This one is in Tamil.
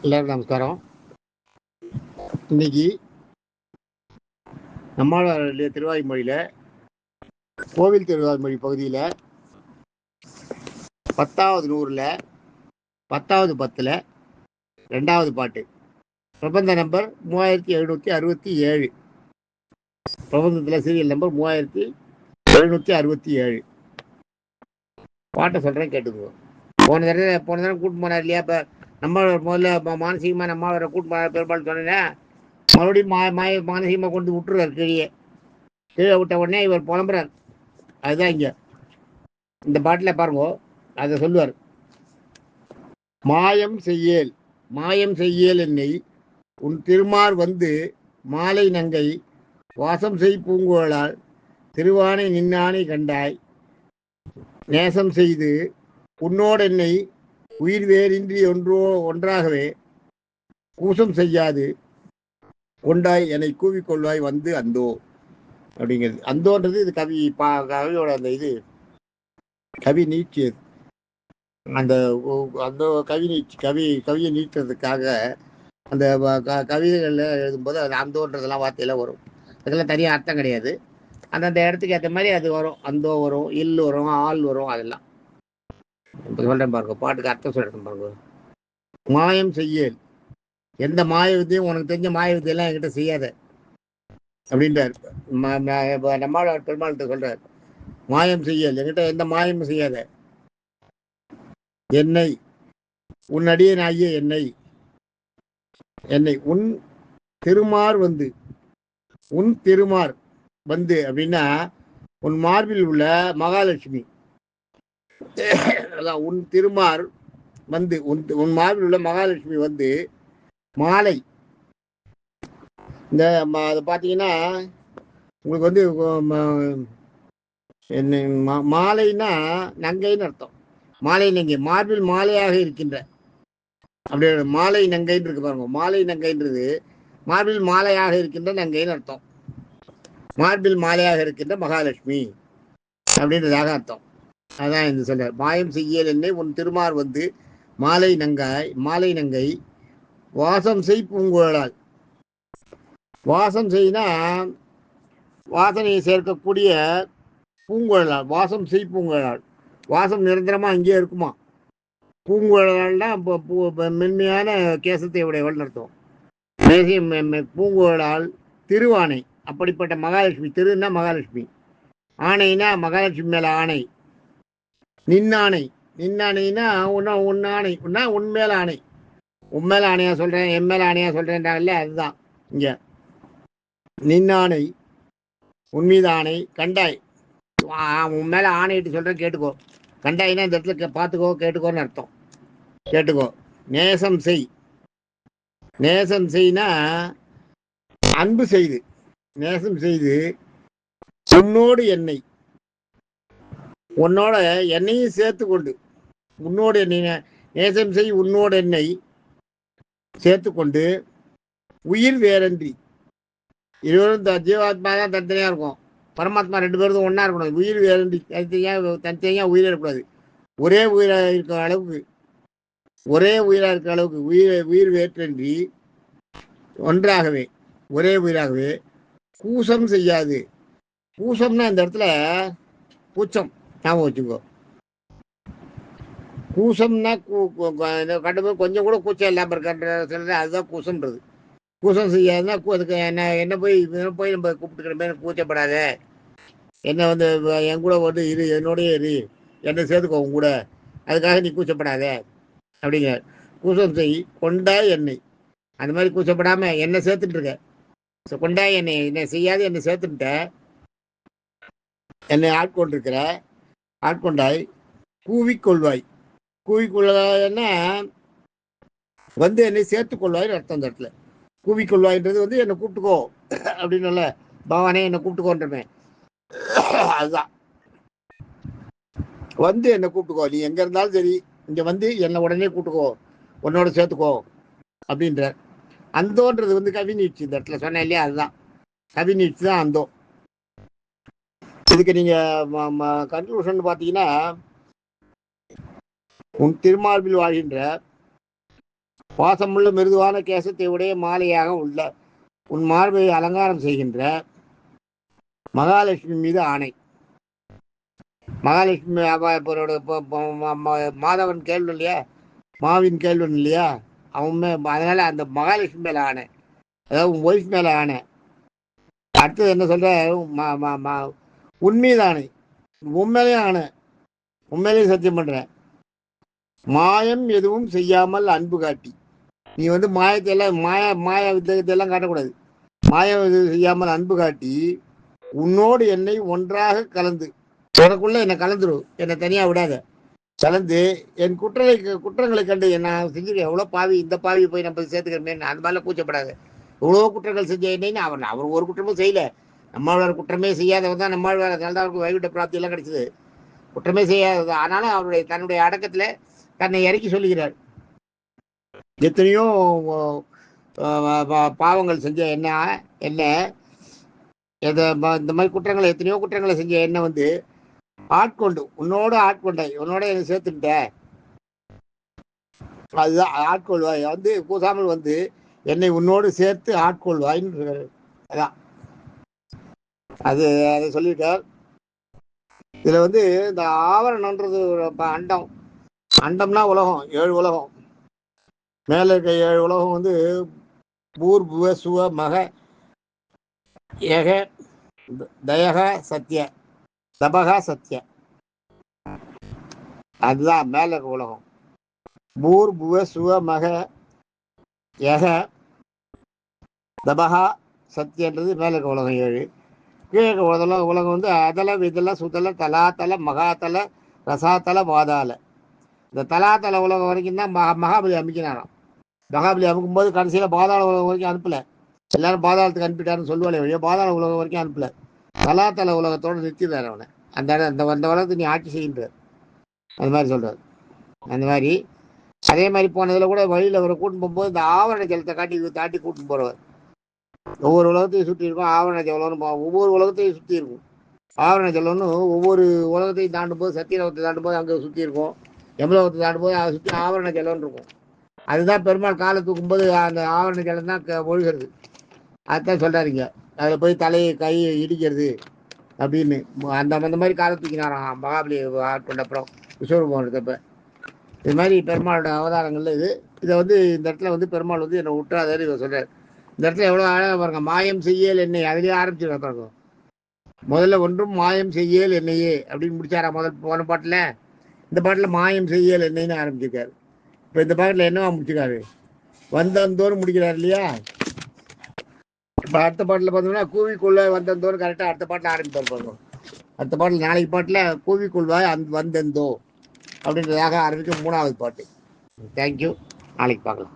எல்லாருக்கும் நமஸ்காரம். இன்னைக்கு நம்மளுடைய திருவாய்மொழியில் கோவில் திருவாய்மொழி பகுதியில் 10வது நூறில் 10வது பத்தில் 2வது பாட்டு, பிரபந்த நம்பர் 3767. பிரபந்தத்தில் serial number 3767. பாட்டை சொல்கிறேன், கேட்டுக்குவோம். போன தடவை கூட்டு போனார் இல்லையா? இப்போ நம்ம முதல்ல மானசீகமாக நம்ம கூட்டு போனார் பெரும்பாலும் சொன்னேன். மறுபடியும் மானசீகமாக கொண்டு விட்டுருவார். கீழே விட்ட உடனே இவர் புலம்புறார். அதுதான் இங்கே இந்த பாட்டில் பாருங்க, அதை சொல்லுவார். மாயம் செய்யேல் என்னை உன் திருமார் வந்து மாலை நங்கை வாசம் செய் பூங்குழலால் திருவானை நின்னானை கண்டாய் நேசம் செய்து உன்னோடு என்னை உயிர் வேறின்றி ஒன்றாகவே கூசம் செய்யாது கொண்டாய் என்னை கூவிக்கொள்வாய் வந்து அந்தோ அப்படிங்கிறது. அந்தோன்றது இது கவியோட அந்த இது கவி நீட்சியது. அந்த கவியை நீட்டுறதுக்காக அந்த கவிதைகளில் எழுதும்போது அது அந்தோன்றதெல்லாம் வார்த்தையெல்லாம் வரும். அதுக்கெல்லாம் தனியாக அர்த்தம் கிடையாது. அந்தந்த இடத்துக்கு ஏற்ற மாதிரி அது வரும். அந்தோ வரும், இல் வரும், ஆள் வரும். அதெல்லாம் இப்போ சொல்கிறேன் பாருங்க, பாட்டுக்கு அர்த்தம் சொல்கிறேன் பாருங்க. மாயம் செய்யல், எந்த மாய வித்தையும் உனக்கு தெரிஞ்ச மாய வித்தையெல்லாம் என்கிட்ட செய்யாத அப்படின்றார். நம்மாழ்வார் பெருமாள்கிட்ட சொல்றார், மாயம் செய்யல், என்கிட்ட எந்த மாயமும் செய்யாத. என்னை உன் அடியனாகிய என்னை உன் திருமார் வந்து அப்படின்னா உன் மார்பில் உள்ள மகாலட்சுமி. அதான் உன் திருமார் வந்து உன் மார்பில் உள்ள மகாலட்சுமி வந்து மாலை. இந்த அது பார்த்தீங்கன்னா உங்களுக்கு வந்து மாலைன்னா நங்கைன்னு அர்த்தம். மாலை நங்கை, மார்பில் மாலையாக இருக்கின்ற அப்படி மாலை நங்கைன்னு இருக்கு பாருங்க. மாலை நங்கைன்றது மார்பில் மாலையாக இருக்கின்ற நங்கைன்னு அர்த்தம். மார்பில் மாலையாக இருக்கின்ற மகாலட்சுமி அப்படின்றதாக அர்த்தம். அதான் இந்த சொல்ற. மாயம் செய்யல் என்னை உன் திருமார் வந்து மாலை நங்கை வாசம் செய் பூங்குழலால். வாசம் செய்யினா வாசனையை சேர்க்கக்கூடிய பூங்குழலால். வாசம் செய் பூங்குழலால், வாசம் நிரந்தரமா அங்கேயே இருக்குமா. பூங்குழலால்னா மென்மையான கேசத்தை உடையவள் அர்த்தம். பூங்குழலால் திருவானை, அப்படிப்பட்ட மகாலட்சுமி. திருன்னா மகாலட்சுமி, ஆணைனா மகாலட்சுமி மேல ஆணை. நின்னானைனா உன்னானை, உன் மேல ஆணை. உன் மேல ஆணையா சொல்றேன், என் மேல ஆணையா சொல்றேன்டாங்கல்ல, அதுதான் இங்க. நின்னானை, உன் மீது ஆணை. கண்டாய், உன் மேல ஆணையிட்டு சொல்றேன் கேட்டுக்கோ. கண்டாயினா இந்த இடத்துல பார்த்துக்கோ, கேட்டுக்கோன்னு அர்த்தம். கேட்டுக்கோ. நேசம் செய்னா அன்பு செய்து, நேசம் செய்து உன்னோடு உன்னோட என்னையும் சேர்த்து கொண்டு, உன்னோடு என்னை நேசம் செய், உன்னோடு என்னை சேர்த்து கொண்டு உயிர் வேறன்றி. இருவரும் ஜீவாத்மா தான் தனித்தனியா இருக்கும், பரமாத்மா ரெண்டு பேரும் ஒன்னா இருக்கணும். உயிர் வேறன்றி, தனித்தனியா உயிர் இருக்கக்கூடாது. ஒரே உயிராக இருக்கிற அளவுக்கு உயிர் வேற்றன்றி ஒன்றாகவே, ஒரே உயிராகவே கூசம் செய்யாது. கூசம்னா இந்த இடத்துல கூச்சம் ஞாபகம் வச்சுக்கோ. கூசம்னா கண்டுபிடி கொஞ்சம் கூட கூச்சம் இல்லாம இருக்கின்ற, அதுதான் கூசம்ன்றது. கூசம் செய்யாதுன்னா அதுக்கு என்ன போய் நம்ம கூப்பிட்டுக்கிறமே, கூச்சப்படாத, என்ன வந்து என் கூட வந்து இரு, என்னோடய இரு, என்னை சேர்த்துக்கோ உன் கூட, அதுக்காக நீ கூச்சப்படாத அப்படிங்க. கூசம் செய் கொண்டாய் என்னை, அந்த மாதிரி கூச்சப்படாம என்னை சேர்த்துட்டு இருக்க. கொண்டாய் என்னை செய்யாது, என்னை சேர்த்துட்ட, என்னை ஆட்கொண்டாய் கூவிக்கொள்வாய். கூவிக்கொள்வாய்னா வந்து என்னை சேர்த்து கொள்வாய்னு அர்த்தம். அந்த இடத்துல கூவிக்கொள்வாய்ன்றது வந்து என்னை கூப்பிட்டுக்கோ அப்படின்னு, பவானே என்னை கூப்பிட்டுக்கோன்றமே, அதுதான். வந்து என்னை கூப்பிட்டுக்கோ, நீ எங்க இருந்தாலும் சரி, இங்க வந்து என்னை உடனே கூப்பிட்டுக்கோ, உன்னோட சேர்த்துக்கோ அப்படின்ற. அந்தோன்றது வந்து கவி நீட்சி. இந்த இடத்துல சொன்னேன் இல்லையா, அதுதான் கவி நீட்சி தான் அந்தோ. இதுக்கு நீங்க கன்க்ளூஷன் பார்த்தீங்கன்னா, உன் திருமார்பில் வாழ்கின்ற வாசமுள்ள மிருதுவான கேசத்தை உடைய மாலையாக உள்ள உன் மார்பை அலங்காரம் செய்கின்ற மகாலட்சுமி மீது ஆணை. மகாலட்சுமி மாதவன் கேள்வன் இல்லையா, மாவின் கேள்வன் இல்லையா, அவன் அதனால அந்த மகாலட்சுமி மேல ஆணை, அதாவது உன் ஒய்ஃப் மேல ஆணை. அடுத்தது என்ன சொல்ற, உண்மையில் ஆணை, உண்மையிலேயும் ஆணை, உண்மையிலேயும் சத்தியம் பண்றேன், மாயம் எதுவும் செய்யாமல் அன்பு காட்டி. நீ மாயத்தை எல்லாம் மாய வித்தகத்தை எல்லாம் காட்டக்கூடாது. மாயம் எதுவும் செய்யாமல் அன்பு காட்டி உன்னோடு என்னை ஒன்றாக கலந்து, உனக்குள்ள என்னை கலந்துரு, என்னை தனியா விடாத, கலந்து என் குற்றங்களை கண்டு என்ன செஞ்சிருக்கேன், எவ்வளோ பாவி, இந்த பாவி போய் நம்ம சேர்த்துக்கிறமே, அந்த மாதிரிலாம் கூச்சப்படாது. எவ்வளோ குற்றங்கள் செஞ்ச என்னன்னு அவர் ஒரு குற்றமும் செய்யல. நம்மளோட குற்றமே செய்யாதவன் தான் நம்மளோட, அதனால தான் அவருக்கு வைகுண்ட பிராப்தி எல்லாம் கிடைச்சது. குற்றமே செய்யாதது, ஆனாலும் தன்னுடைய அடக்கத்துல தன்னை இறக்கி சொல்லுகிறார். எத்தனையோ பாவங்கள் செஞ்ச என்ன இந்த மாதிரி குற்றங்களை, எத்தனையோ குற்றங்களை செஞ்ச என்ன ஆட்கொண்டு உன்னோட உன்னோட என்னை சேர்த்துட்ட, அதுதான் ஆட்கொள்வாய், கூசாமல் என்னை உன்னோடு சேர்த்து ஆட்கொள்வாய்ன்னு அதான் அது அதை சொல்லிட்டார். இதுல இந்த ஆவரணன்றது அண்டம், அண்டம்னா உலகம், 7 உலகம். மேல இருக்க 7 உலகம் பூர் புவ சுவ மக ஏக தயக சத்திய தபகா சத்திய, அதுதான் மேல இருக்க உலகம். பூர் புவ சுவ மக ஏக தபகா சத்தியன்றது மேல இருக்க உலகம் 7. கீழே உலகம் அதல விதல சுதல தலாத்தல மகாத்தல ரசாத்தல வாதால. இந்த தலாத்தல உலகம் வரைக்கும் தான் மகாபலி அமைக்கினாராம். மகாபலி அமைக்கும்போது கடைசியில பாதாள உலகம் வரைக்கும் அனுப்பல, எல்லாரும் பாதாளத்துக்கு அனுப்பிட்டாருன்னு சொல்லுவாள் வழியா, பாதாள உலகம் வரைக்கும் அனுப்பல, தலாத்தல உலகத்தோடு நிறுத்திடுறாரு அவனை. அந்த உலகத்தை நீ ஆட்சி செய்கின்றார், அது மாதிரி சொல்றாரு. அந்த மாதிரி அதே மாதிரி போனதுல கூட வழியில அவரை கூட்டின்னு போகும்போது இந்த ஆவரண ஜலத்தை தாண்டி கூட்டின்னு போறவர். ஒவ்வொரு உலகத்தையும் சுற்றி இருக்கும் ஆவரண ஜலம்னு, ஒவ்வொரு உலகத்தையும் சுற்றி இருக்கும் ஆவரண ஜலம்னு. ஒவ்வொரு உலகத்தையும் தாண்டும் போது, சத்தியலோகத்தை தாண்டும் போது அங்கே சுற்றி இருக்கும், யமலோகத்தை தாண்டும் போது அதை சுற்றி ஆவரண ஜலம்னு இருக்கும். அதுதான் பெருமாள் காலை தூக்கும்போது அந்த ஆவரண ஜலம் தான் ஒழுகிறது. அதுதான் சொல்றாருங்க, அதில் போய் தலையை கையை இடிக்கிறது அப்படின்னு. அந்த மாதிரி காலை தூக்கினாராம் மகாபலி ஆட்கொண்டப்புறம் விஸ்வரூபம். இது மாதிரி பெருமாளோட அவதாரங்கள்ல இதை இந்த இடத்துல பெருமாள் என்னை விட்டுறாதாரு இவர் சொல்றாரு. இந்த இடத்துல எவ்வளோ அழகாக பாருங்க, மாயம் செய்யல் என்னை, அதிலேயே ஆரம்பிச்சு பாருங்க. முதல்ல ஒன்றும் மாயம் செய்யல் என்னையே அப்படின்னு முடிச்சாரா போன பாட்டில். இந்த பாட்டில் மாயம் செய்யல் என்னைன்னு ஆரம்பிச்சிருக்காரு. இப்போ இந்த பாட்டில் என்னவா முடிச்சிருக்காரு, வந்தந்தோன்னு முடிக்கிறார் இல்லையா. இப்போ அடுத்த பாட்டில் பார்த்தோம்னா கூவிக்குள்ள வந்தந்தோன்னு கரெக்டாக அடுத்த பாட்டில் ஆரம்பிப்பார் பாருங்க. அடுத்த பாட்டில் நாளைக்கு பாட்டில் கூவிக்குள்வாய் வந்தந்தோ அப்படின்றதாக ஆரம்பிக்கும் 3வது பாட்டு. தேங்க்யூ, நாளைக்கு பார்க்கலாம்.